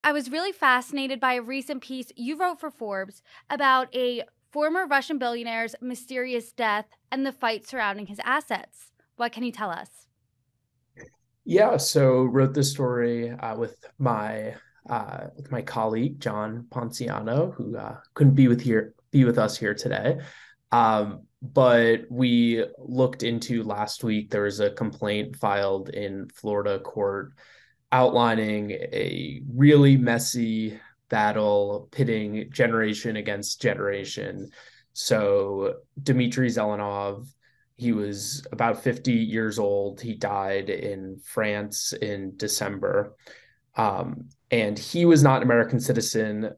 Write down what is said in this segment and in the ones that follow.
I was really fascinated by a recent piece you wrote for Forbes about a former Russian billionaire's mysterious death and the fight surrounding his assets. What can you tell us? Yeah, so wrote this story with my colleague John Ponciano, who couldn't be with us here today. But we looked into last week. There was a complaint filed in Florida court outlining a really messy battle pitting generation against generation. So Dmitry Zelenov, he was about 50 years old. He died in France in December. And he was not an American citizen,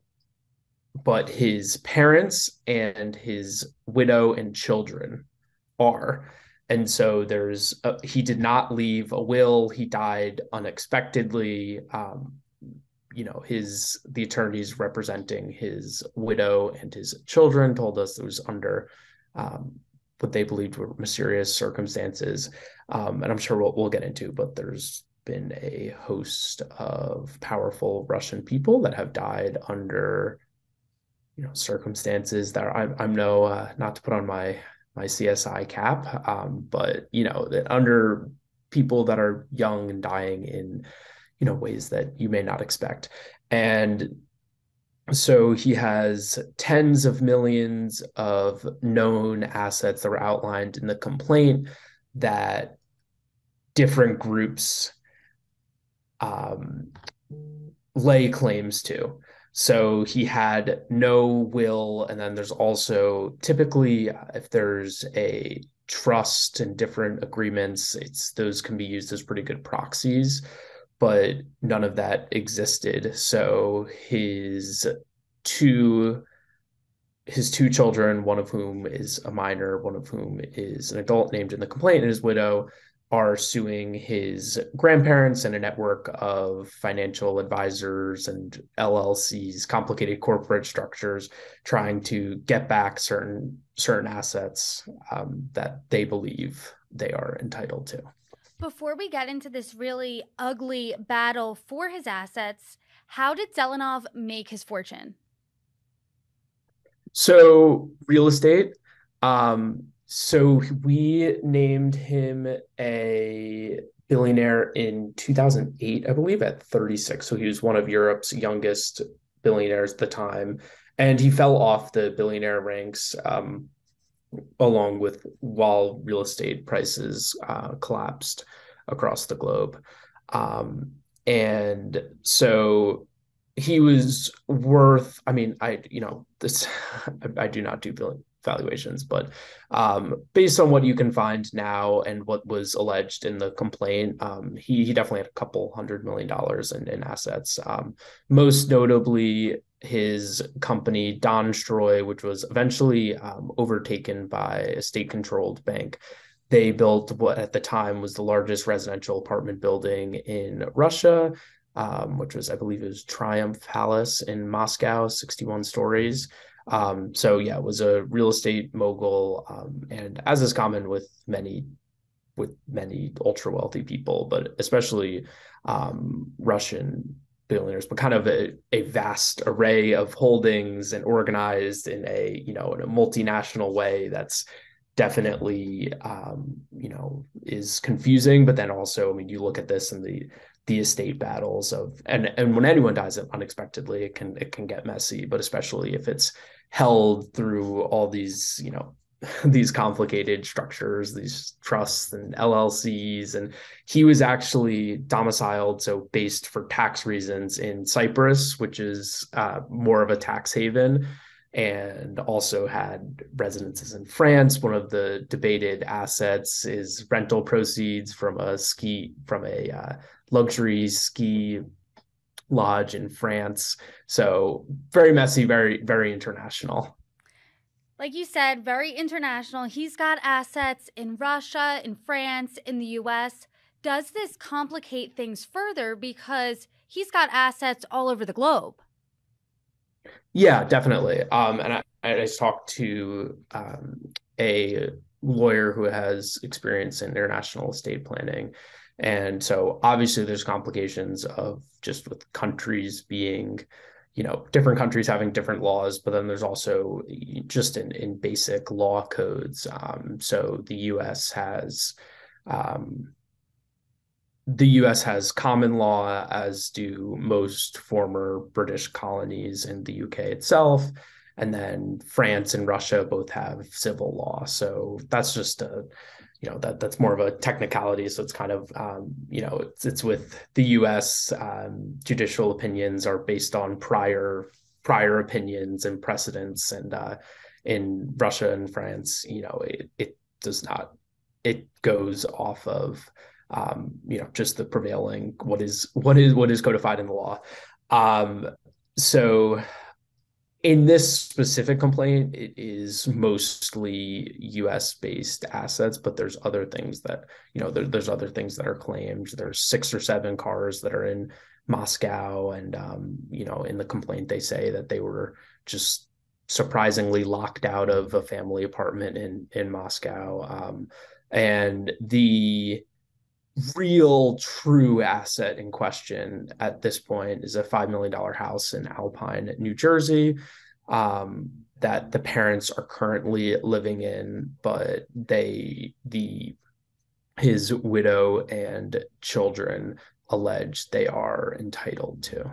but his parents and his widow and children are. And so he did not leave a will. He died unexpectedly. The attorneys representing his widow and his children told us it was under um, what they believed were mysterious circumstances. And I'm sure we'll get into, but there's been a host of powerful Russian people that have died under circumstances that I'm no not to put on my CSI cap, but that under people that are young and dying in ways that you may not expect. And so he has tens of millions of known assets that were outlined in the complaint that different groups um, lay claims to. So he had no will. And then there's also typically, if there's a trust and different agreements, those can be used as pretty good proxies, but none of that existed. So two his two children, one of whom is a minor, one of whom is an adult named in the complaint, and his widow are suing his grandparents and a network of financial advisors and LLCs, complicated corporate structures, trying to get back certain assets that they believe they are entitled to. Before we get into this really ugly battle for his assets, how did Zelenov make his fortune? So real estate. So we named him a billionaire in 2008, I believe, at 36. So he was one of Europe's youngest billionaires at the time, and he fell off the billionaire ranks along with while real estate prices collapsed across the globe. And so he was worth, I mean, this, I do not do valuations, but based on what you can find now and what was alleged in the complaint, he definitely had a couple $100 million in assets. Most notably, his company Donstroy, which was eventually overtaken by a state-controlled bank. They built what at the time was the largest residential apartment building in Russia, which was, I believe, it was Triumph Palace in Moscow, 61 stories. So yeah, it was a real estate mogul, and as is common with many ultra wealthy people, but especially Russian billionaires, but kind of a vast array of holdings and organized in a multinational way that's definitely is confusing. But then also, I mean, you look at this and the estate battles of and when anyone dies unexpectedly, it can get messy, but especially if it's held through all these these complicated structures, these trusts and LLCs. And he was actually domiciled, so based for tax reasons, in Cyprus, which is more of a tax haven, and also had residences in France. One of the debated assets is rental proceeds from a luxury ski lodge in France. So very messy, very, very international. Like you said, very international. He's got assets in Russia, in France, in the US. Does this complicate things further because he's got assets all over the globe? Yeah, definitely. And I just talked to a lawyer who has experience in international estate planning, And so obviously there's complications of just with countries being, different countries having different laws, but then there's also just in basic law codes. So um, the US has common law, as do most former British colonies in the UK itself. And then France and Russia both have civil law. So that's just that's more of a technicality. So it's kind of, it's with the US, judicial opinions are based on prior opinions and precedents. And in Russia and France, it does not, it goes off of just the prevailing what is codified in the law. So in this specific complaint, it is mostly U.S. based assets, but there's other things that there's other things that are claimed. There's 6 or 7 cars that are in Moscow, and in the complaint they say that they were just surprisingly locked out of a family apartment in Moscow, and the real true asset in question at this point is a $5 million house in Alpine, New Jersey, that the parents are currently living in, but his widow and children allege they are entitled to.